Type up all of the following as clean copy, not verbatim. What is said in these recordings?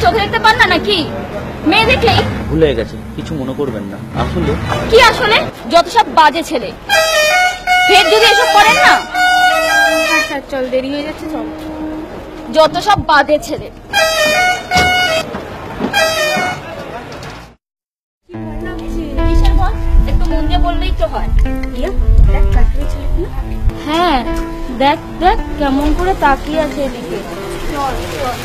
চোখে দেখতে পান না নাকি? মেয়ে দেখলেই ভুলে গেছে, কিছু মনে করবেন না। আসলে কি আসলে? যত সব বাজে ছেলে, ফের যদি এসব করেন না। আচ্ছা চল, দেরি হয়ে যাচ্ছে, চল। যত সব বাজে ছেলে। কিসের বল? একটু মন দিয়ে বললেই তো হয়। হ্যাঁ দেখ দেখ কেমন করে তাকিয়ে আছে এদিকে। চল চল।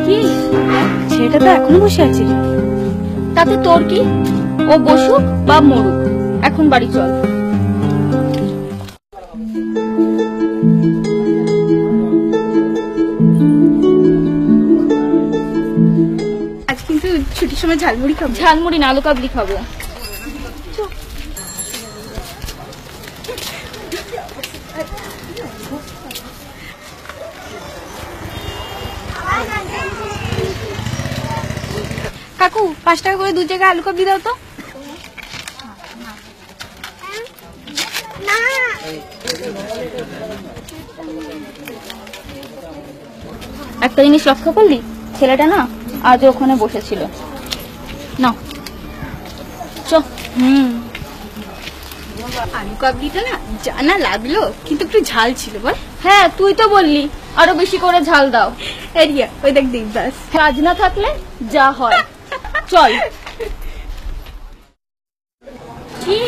কি ছেলেটা তো এখনো বসে আছে। তাতে তোর কি? ও বসুক বা মরুক, এখন বাড়ি চল। আজ কিন্তু ছুটির সময় ঝালমুড়ি খাবো। ঝালমুড়ি না, আলু কাবলি খাবো। কাকু 5 টাকা করে 2 জায়গায় আলু কাবলি দাও তো। একটা জিনিস লক্ষ্য করলি, ছেলেটা না আজ ওখানে বসেছিল না। চ। আলু কাবলিটা না জানা লাগলো, কিন্তু একটু ঝাল ছিল বল। হ্যাঁ তুই তো বললি আরো বেশি করে ঝাল দাও। এরিয়া ওই দেখ দেবদাস। কাজ না থাকলে যা হয়। চল। কি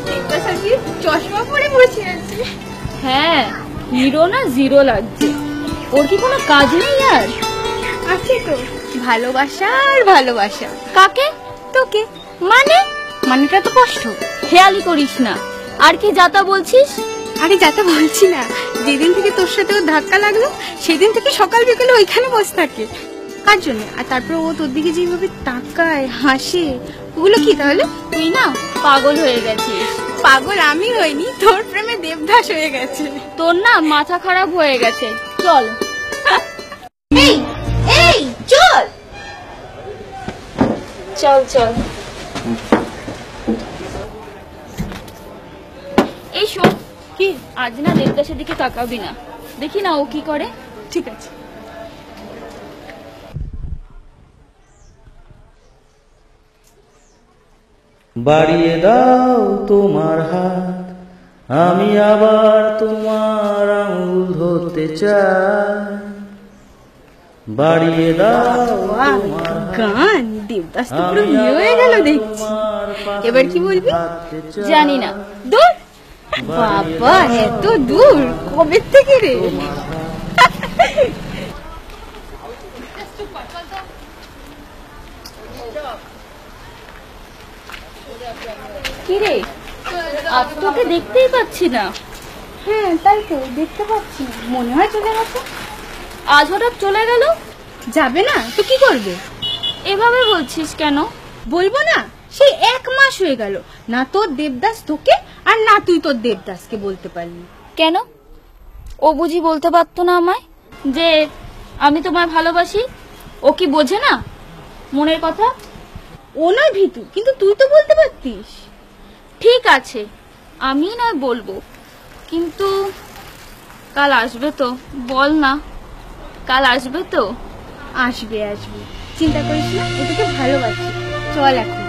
দেবদাস আজকে চশমা পরে বসে আছে। হ্যাঁ হিরো না জিরো লাগছে। ওর কি কোনো কাজ নেই আর? আছে তো, ভালোবাসা আর ভালোবাসা। কাকে? তোকে। মানেটা তো কষ্ট। খেয়ালই করিস না। আর কি যাতা বলছিস? আরে যাতে বলছি না, যেদিন থেকে তোর সাথে ওর ধাক্কা লাগলো সেদিন থেকে সকাল বিকেলে ওইখানে বসে থাকে। কার জন্য? আর তারপর ও তোর দিকে যেভাবে তাকায় হাসে, ওগুলো কি তাহলে? তুই না পাগল হয়ে গেছিস। পাগল আমি হইনি, তোর প্রেমে দেবদাস হয়ে গেছে। তোর না মাথা খারাপ হয়ে গেছে। চল। এই এই চল চল চল। এই শোন, কি? আজ না দেবদাসের দিকে তাকাবি না, দেখি না ও কি করে। ঠিক আছে। বাড়িয়ে দাও তোমার হাত, আমি আবার তোমার আঙুল ধরতে চাই। বাড়িয়ে দাও তোমার গান দেবদাস তো পুরো হিরো হয়ে গেল দেখছি। এবার কি বলবি? জানি না। দূর বাবা, এত দূর কবে থেকে রে? কি রে, আজ তোকে দেখতেই পাচ্ছি না। হ্যাঁ তাই তো, দেখতে পাচ্ছি, মনে হয় চলে গেছে। আজ হঠাৎ চলে গেল? যাবে না তো কি করবে? এভাবে বলছিস কেন? বলবো না, সেই 1 মাস হয়ে গেল না তোর দেবদাস তোকে, আর না তুই তোর দেবদাসকে বলতে পারলি। কেন? ও বুঝি বলতে পারতো না আমায় যে আমি তোমায় ভালোবাসি? ও কি বোঝে না মনের কথা? ও নয় ভীতু, কিন্তু তুই তো বলতে পারতিস। ঠিক আছে, আমি নয় বলবো, কিন্তু কাল আসবে তো? বল না, কাল আসবে তো? আসবে আসবে, চিন্তা করিস না, ও তোকে ভালোবাসি। চল এখন।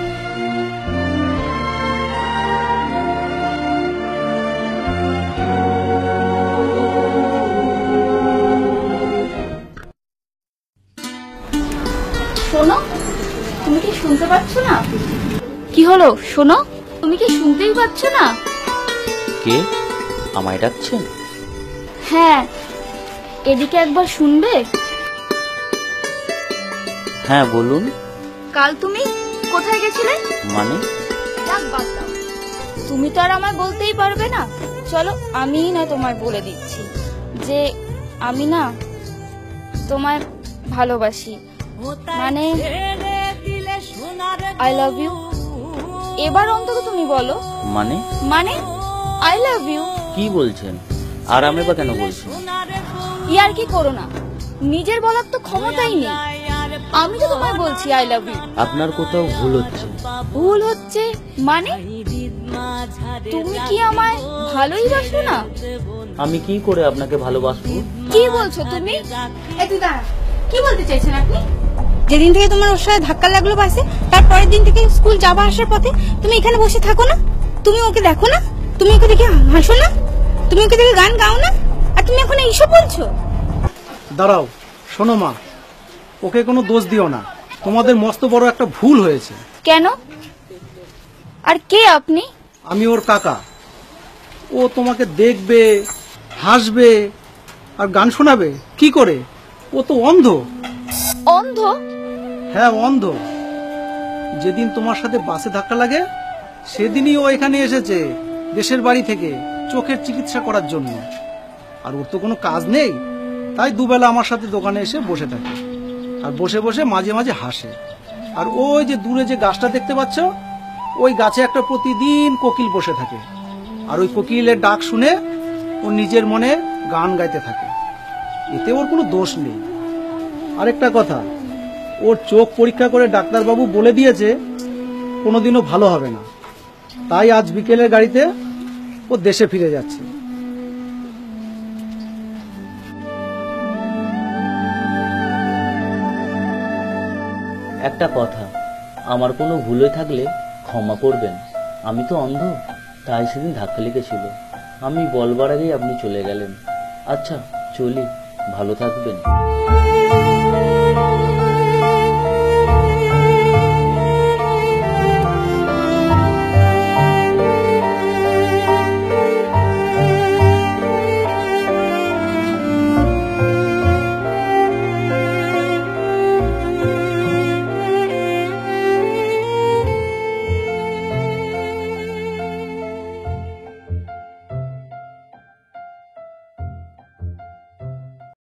শোনো, তুমি কি শুনতে পাচ্ছ না? কি হলো? শোনো, তুমি কি শুনতেই পাচ্ছ না? কে আমায় ডাকছেন? হ্যাঁ, এদিকে একবার শুনবে? হ্যাঁ বলুন। কাল তুমি কোথায় গেছিলে? মানে? যাক বাদ দাও, তুমি তো আর আমায় বলতেই পারবে না। চলো আমিই না তোমায় বলে দিচ্ছি যে আমি না তোমায় ভালোবাসি, মানে আই লাভ ইউ। এবার অন্তত তুমি বলো। মানে? মানে আই লাভ ইউ। কি বলছেন? আর আমি বা কেন বলছি? ইয়ার কি করো না, নিজের বলার তো ক্ষমতাই নেই। আমি তো তোমায় বলছি আই লাভ ইউ। আপনার কোথাও ভুল হচ্ছে। ভুল হচ্ছে মানে? তুমি কি আমায় ভালোই বাসো না? আমি কি করে আপনাকে ভালোবাসবো? কি বলছো তুমি? এই তুই দাঁড়া, কি বলতে চাইছেন আপনি? যেদিন থেকে তোমার ওর সাথে ধাক্কা লাগলো বাসে, তারপরের দিন থেকে স্কুল যাওয়া আসার পথে তুমি এখানে বসে থাকো না? তুমি ওকে দেখো না? তুমি ওকে দেখে হাসো না? তুমি ওকে দেখে গান গাও না? আর তুমি এখন এইসব বলছো? দাঁড়াও, শোনো মা, ওকে কোনো দোষ দিও না। তোমাদের মস্ত বড় একটা ভুল হয়েছে। কেন? আর কে আপনি? আমি ওর কাকা। ও তোমাকে দেখবে, হাসবে আর গান শোনাবে কি করে? ও তো অন্ধ। অন্ধ? হ্যাঁ, অন্ধ। যেদিন তোমার সাথে বাসে ধাক্কা লাগে সেদিনই ও এখানে এসেছে দেশের বাড়ি থেকে চোখের চিকিৎসা করার জন্য। আর ওর তো কোনো কাজ নেই, তাই দুবেলা আমার সাথে দোকানে এসে বসে থাকে আর বসে বসে মাঝে মাঝে হাসে। আর ওই যে দূরে যে গাছটা দেখতে পাচ্ছ, ওই গাছে একটা প্রতিদিন কোকিল বসে থাকে। আর ওই কোকিলের ডাক শুনে ও নিজের মনে গান গাইতে থাকে। এতে ওর কোনো দোষ নেই। আরেকটা কথা, ওর চোখ পরীক্ষা করে ডাক্তারবাবু বলে দিয়েছে কোনোদিনও ভালো হবে না। তাই আজ বিকেলের গাড়িতে ও দেশে ফিরে যাচ্ছে। একটা কথা, আমার কোনো ভুল হয়ে থাকলে ক্ষমা করবেন। আমি তো অন্ধ, তাই সেদিন ধাক্কা লেগেছিল। আমি বলবার আগেই আপনি চলে গেলেন। আচ্ছা চলি, ভালো থাকবেন।